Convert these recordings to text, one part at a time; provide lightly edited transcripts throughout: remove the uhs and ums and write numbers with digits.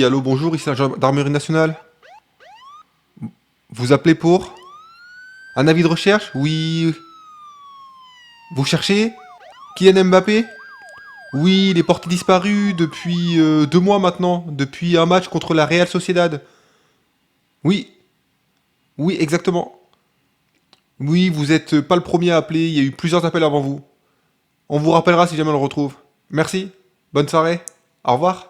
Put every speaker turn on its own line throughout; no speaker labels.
Oui, allô, bonjour, ici la gendarmerie nationale. Vous appelez pour un avis de recherche? Oui. Vous cherchez Kylian Mbappé? Oui, il est porté disparu depuis 2 mois maintenant, depuis un match contre la Real Sociedad. Oui, oui, exactement. Oui, vous êtes pas le premier à appeler, il y a eu plusieurs appels avant vous. On vous rappellera si jamais on le retrouve. Merci, bonne soirée, au revoir.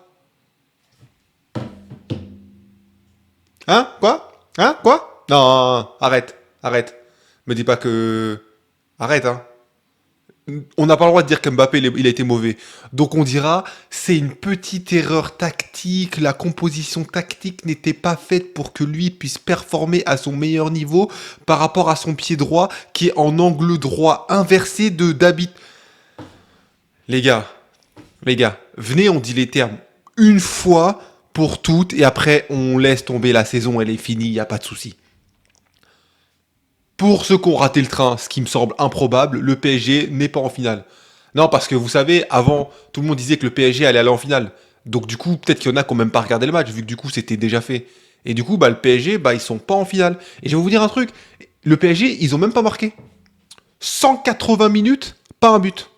Hein? Quoi? Hein? Quoi? Non, arrête, arrête. Me dis pas que... Arrête, hein. On n'a pas le droit de dire qu'Mbappé il a été mauvais. Donc on dira c'est une petite erreur tactique, la composition tactique n'était pas faite pour que lui puisse performer à son meilleur niveau par rapport à son pied droit qui est en angle droit inversé de d'habit. Les gars, les gars, venez on dit les termes une fois pour toutes et après on laisse tomber la saison, elle est finie, il n'y a pas de souci. Pour ceux qui ont raté le train, ce qui me semble improbable, le PSG n'est pas en finale. Non, parce que vous savez, avant, tout le monde disait que le PSG allait aller en finale. Donc du coup, peut-être qu'il y en a qui n'ont même pas regardé le match, vu que du coup, c'était déjà fait. Et du coup, bah, le PSG, bah, ils sont pas en finale. Et je vais vous dire un truc, le PSG, ils ont même pas marqué. 180 minutes, pas un but.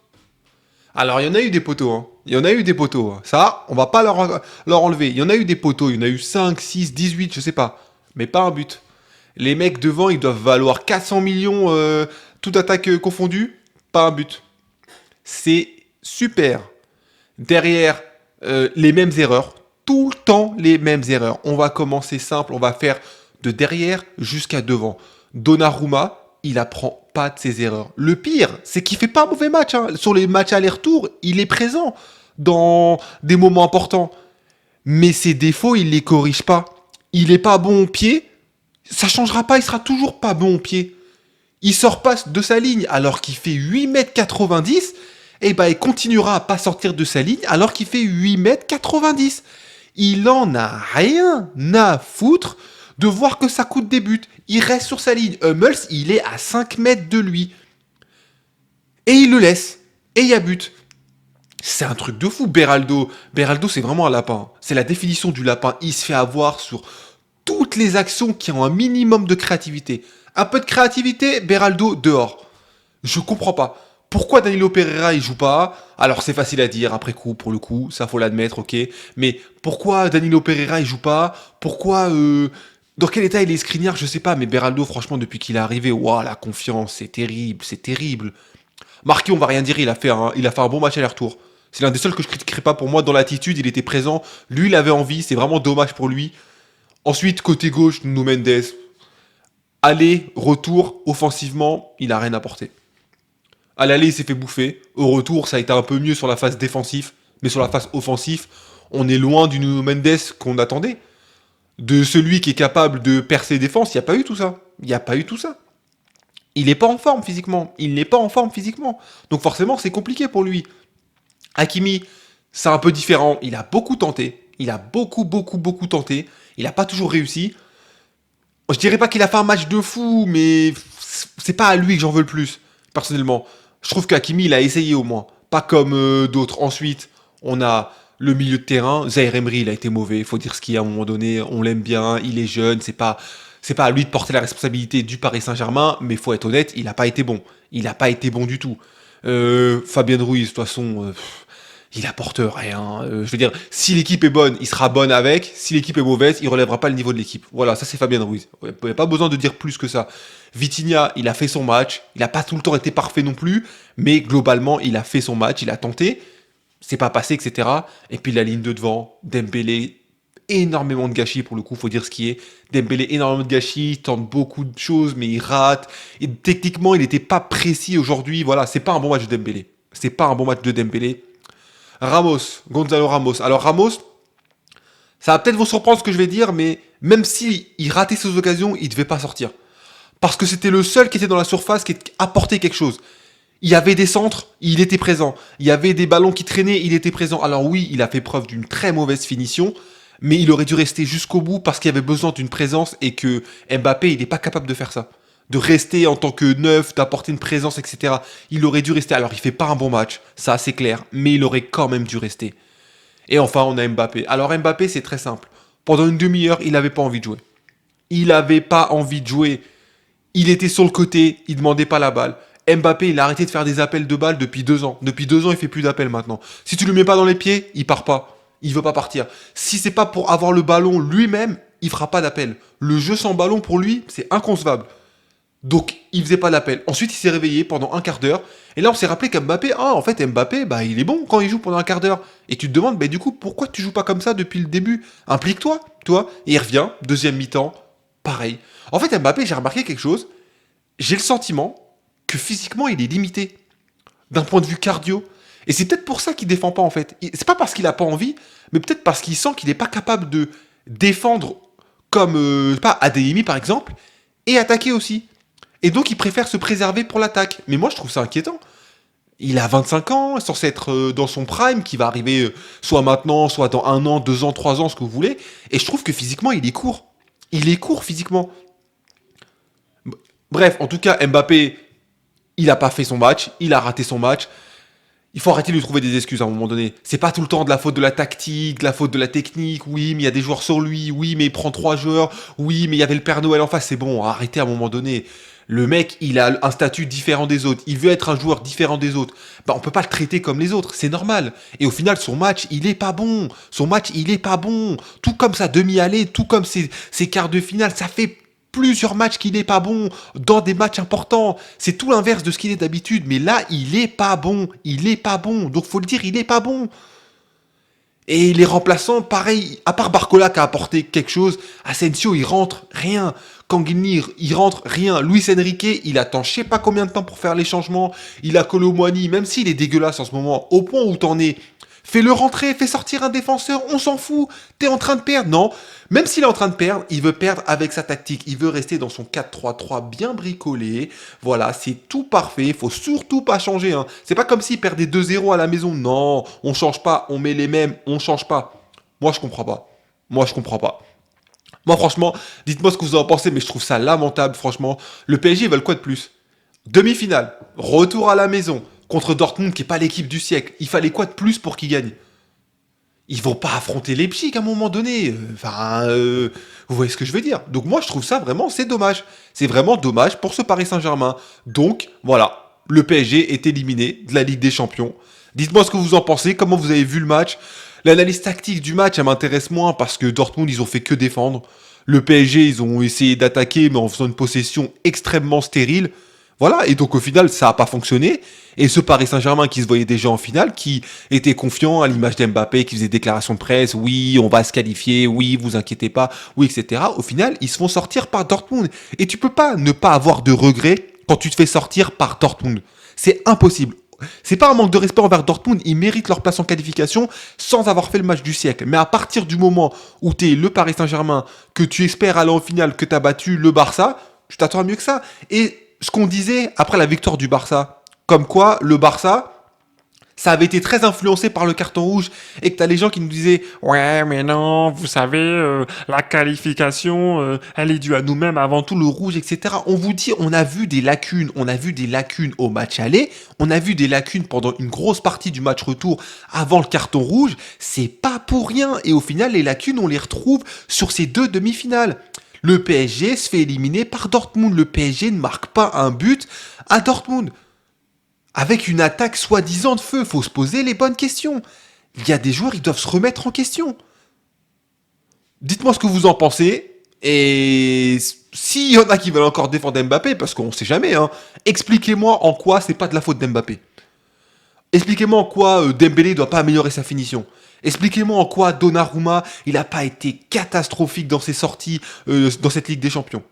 Alors, il y en a eu des poteaux, hein. Il y en a eu des poteaux. Hein. Ça, on va pas leur enlever. Il y en a eu des poteaux, il y en a eu 5, 6, 18, je sais pas. Mais pas un but. Les mecs devant, ils doivent valoir 400 millions, toute attaque confondue. Pas un but. C'est super. Derrière, les mêmes erreurs. Tout le temps, les mêmes erreurs. On va commencer simple. On va faire de derrière jusqu'à devant. Donnarumma, il apprend pas de ses erreurs. Le pire, c'est qu'il fait pas un mauvais match. Hein. Sur les matchs aller-retour, il est présent dans des moments importants. Mais ses défauts, il les corrige pas. Il est pas bon au pied. Ça changera pas, il sera toujours pas bon au pied. Il sort pas de sa ligne alors qu'il fait 8,90 m, et bah il continuera à pas sortir de sa ligne alors qu'il fait 8,90 m. Il en a rien à foutre de voir que ça coûte des buts. Il reste sur sa ligne. Hummels, il est à 5 mètres de lui. Et il le laisse. Et il y a but. C'est un truc de fou, Beraldo. Beraldo, c'est vraiment un lapin. C'est la définition du lapin. Il se fait avoir sur toutes les actions qui ont un minimum de créativité. Un peu de créativité, Beraldo dehors. Je comprends pas. Pourquoi Danilo Pereira il joue pas? Alors c'est facile à dire après coup, pour le coup, ça faut l'admettre, ok. Mais pourquoi Danilo Pereira il joue pas? Pourquoi dans quel état il est Skriniar? Je sais pas. Mais Beraldo, franchement, depuis qu'il est arrivé, waouh, la confiance, c'est terrible, c'est terrible. Marquis, on va rien dire, il a fait un bon match aller-retour. C'est l'un des seuls que je critiquerai pas pour moi dans l'attitude, il était présent. Lui, il avait envie, c'est vraiment dommage pour lui. Ensuite, côté gauche, Nuno Mendes. Aller, retour, offensivement, il a rien apporté. À l'aller, il s'est fait bouffer. Au retour, ça a été un peu mieux sur la phase défensive. Mais sur la phase offensive, on est loin du Nuno Mendes qu'on attendait. De celui qui est capable de percer les défenses, il n'y a pas eu tout ça. Il n'y a pas eu tout ça. Il n'est pas en forme physiquement. Il n'est pas en forme physiquement. Donc forcément, c'est compliqué pour lui. Hakimi, c'est un peu différent. Il a beaucoup tenté. Il a beaucoup, beaucoup, beaucoup tenté. Il n'a pas toujours réussi. Je dirais pas qu'il a fait un match de fou, mais c'est pas à lui que j'en veux le plus, personnellement. Je trouve qu'Hakimi, il a essayé au moins. Pas comme d'autres. Ensuite, on a le milieu de terrain. Zaïre Emery, il a été mauvais. Il faut dire ce qu'il y a à un moment donné. On l'aime bien, il est jeune. C'est pas à lui de porter la responsabilité du Paris Saint-Germain, mais faut être honnête, il n'a pas été bon. Il n'a pas été bon du tout. Fabien Ruiz, de toute façon, il apporte rien. Je veux dire, si l'équipe est bonne, il sera bonne avec. Si l'équipe est mauvaise, il relèvera pas le niveau de l'équipe. Voilà, ça c'est Fabien Ruiz. Il n'y a pas besoin de dire plus que ça. Vitinha, il a fait son match. Il n'a pas tout le temps été parfait non plus, mais globalement, il a fait son match. Il a tenté. C'est pas passé, etc. Et puis la ligne de devant, Dembélé, énormément de gâchis pour le coup, faut dire ce qui est. Dembélé, énormément de gâchis, il tente beaucoup de choses, mais il rate. Et techniquement, il n'était pas précis aujourd'hui. Voilà, c'est pas un bon match de Dembélé. C'est pas un bon match de Dembélé. Ramos, Gonzalo Ramos. Alors Ramos, ça va peut-être vous surprendre ce que je vais dire, mais même si il ratait ses occasions, il devait pas sortir. Parce que c'était le seul qui était dans la surface, qui apportait quelque chose. Il y avait des centres, il était présent. Il y avait des ballons qui traînaient, il était présent. Alors oui, il a fait preuve d'une très mauvaise finition, mais il aurait dû rester jusqu'au bout parce qu'il y avait besoin d'une présence et que Mbappé, il n'est pas capable de faire ça. De rester en tant que neuf, d'apporter une présence, etc. Il aurait dû rester. Alors il fait pas un bon match, ça c'est clair, mais il aurait quand même dû rester. Et enfin, on a Mbappé. Alors Mbappé, c'est très simple. Pendant une demi-heure, il n'avait pas envie de jouer. Il n'avait pas envie de jouer. Il était sur le côté, il demandait pas la balle. Mbappé, il a arrêté de faire des appels de balles depuis 2 ans. Depuis 2 ans, il fait plus d'appels maintenant. Si tu le mets pas dans les pieds, il part pas. Il veut pas partir. Si c'est pas pour avoir le ballon lui-même, il fera pas d'appel. Le jeu sans ballon pour lui, c'est inconcevable. Donc, il faisait pas d'appel. Ensuite, il s'est réveillé pendant un quart d'heure. Et là, on s'est rappelé qu'Mbappé, ah, en fait, Mbappé, bah, il est bon quand il joue pendant un quart d'heure. Et tu te demandes, bah, du coup, pourquoi tu joues pas comme ça depuis le début? Implique-toi, toi. Et il revient, deuxième mi-temps, pareil. En fait, Mbappé, j'ai remarqué quelque chose. J'ai le sentiment que physiquement, il est limité. D'un point de vue cardio. Et c'est peut-être pour ça qu'il défend pas, en fait. C'est pas parce qu'il a pas envie, mais peut-être parce qu'il sent qu'il est pas capable de défendre comme, je sais pas, Adeyemi, par exemple, et attaquer aussi. Et donc, il préfère se préserver pour l'attaque. Mais moi, je trouve ça inquiétant. Il a 25 ans, censé être dans son prime, qui va arriver soit maintenant, soit dans 1 an, 2 ans, 3 ans, ce que vous voulez. Et je trouve que physiquement, il est court. Il est court physiquement. Bref, en tout cas, Mbappé, il a pas fait son match, il a raté son match. Il faut arrêter de lui trouver des excuses à un moment donné. C'est pas tout le temps de la faute de la tactique, de la faute de la technique. Oui, mais il y a des joueurs sur lui. Oui, mais il prend 3 joueurs. Oui, mais il y avait le Père Noël en face. C'est bon, arrêtez à un moment donné. Le mec, il a un statut différent des autres. Il veut être un joueur différent des autres. Bah, on peut pas le traiter comme les autres. C'est normal. Et au final, son match, il est pas bon. Son match, il est pas bon. Tout comme sa demi-allée, tout comme ses quarts de finale, ça fait plusieurs matchs qu'il est pas bon, dans des matchs importants. C'est tout l'inverse de ce qu'il est d'habitude, mais là, il est pas bon. Il est pas bon. Donc, faut le dire, il est pas bon. Et les remplaçants, pareil, à part Barcola qui a apporté quelque chose, Asensio, il rentre, rien. Kanginir, il rentre, rien. Luis Enrique, il attend je sais pas combien de temps pour faire les changements. Il a Colomboigny, même s'il est dégueulasse en ce moment, au point où t'en es, fais-le rentrer, fais sortir un défenseur, on s'en fout. T'es en train de perdre, non. Même s'il est en train de perdre, il veut perdre avec sa tactique. Il veut rester dans son 4-3-3 bien bricolé. Voilà, c'est tout parfait. Faut surtout pas changer. Hein. C'est pas comme s'il perdait 2-0 à la maison. Non, on change pas. On met les mêmes. On change pas. Moi, je comprends pas. Moi, je comprends pas. Moi, franchement, dites-moi ce que vous en pensez, mais je trouve ça lamentable, franchement. Le PSG, ils veulent quoi de plus? Demi-finale. Retour à la maison. Contre Dortmund, qui est pas l'équipe du siècle. Il fallait quoi de plus pour qu'ils gagnent? Ils vont pas affronter Leipzig à un moment donné. Vous voyez ce que je veux dire. Donc moi, je trouve ça vraiment, c'est dommage. C'est vraiment dommage pour ce Paris Saint-Germain. Donc, voilà, le PSG est éliminé de la Ligue des Champions. Dites-moi ce que vous en pensez, comment vous avez vu le match. L'analyse tactique du match, elle m'intéresse moins parce que Dortmund, ils ont fait que défendre. Le PSG, ils ont essayé d'attaquer, mais en faisant une possession extrêmement stérile. Voilà, et donc au final, ça n'a pas fonctionné. Et ce Paris Saint-Germain qui se voyait déjà en finale, qui était confiant à l'image d'Mbappé, qui faisait déclaration de presse, oui, on va se qualifier, oui, vous inquiétez pas, oui, etc. Au final, ils se font sortir par Dortmund. Et tu peux pas ne pas avoir de regrets quand tu te fais sortir par Dortmund. C'est impossible. C'est pas un manque de respect envers Dortmund, ils méritent leur place en qualification sans avoir fait le match du siècle. Mais à partir du moment où tu es le Paris Saint-Germain, que tu espères aller en finale, que tu as battu le Barça, tu t'attends à mieux que ça. Et ce qu'on disait après la victoire du Barça, comme quoi le Barça, ça avait été très influencé par le carton rouge et que t'as les gens qui nous disaient ouais mais non vous savez la qualification elle est due à nous-mêmes avant tout le rouge etc. On vous dit on a vu des lacunes au match aller, on a vu des lacunes pendant une grosse partie du match retour avant le carton rouge, c'est pas pour rien et au final les lacunes on les retrouve sur ces 2 demi-finales. Le PSG se fait éliminer par Dortmund, le PSG ne marque pas un but à Dortmund. Avec une attaque soi-disant de feu, faut se poser les bonnes questions. Il y a des joueurs, ils doivent se remettre en question. Dites-moi ce que vous en pensez. Et s'il y en a qui veulent encore défendre Mbappé, parce qu'on sait jamais, hein, expliquez-moi en quoi c'est pas de la faute d'Mbappé. Expliquez-moi en quoi Dembélé doit pas améliorer sa finition. Expliquez-moi en quoi Donnarumma, il a pas été catastrophique dans ses sorties dans cette Ligue des Champions.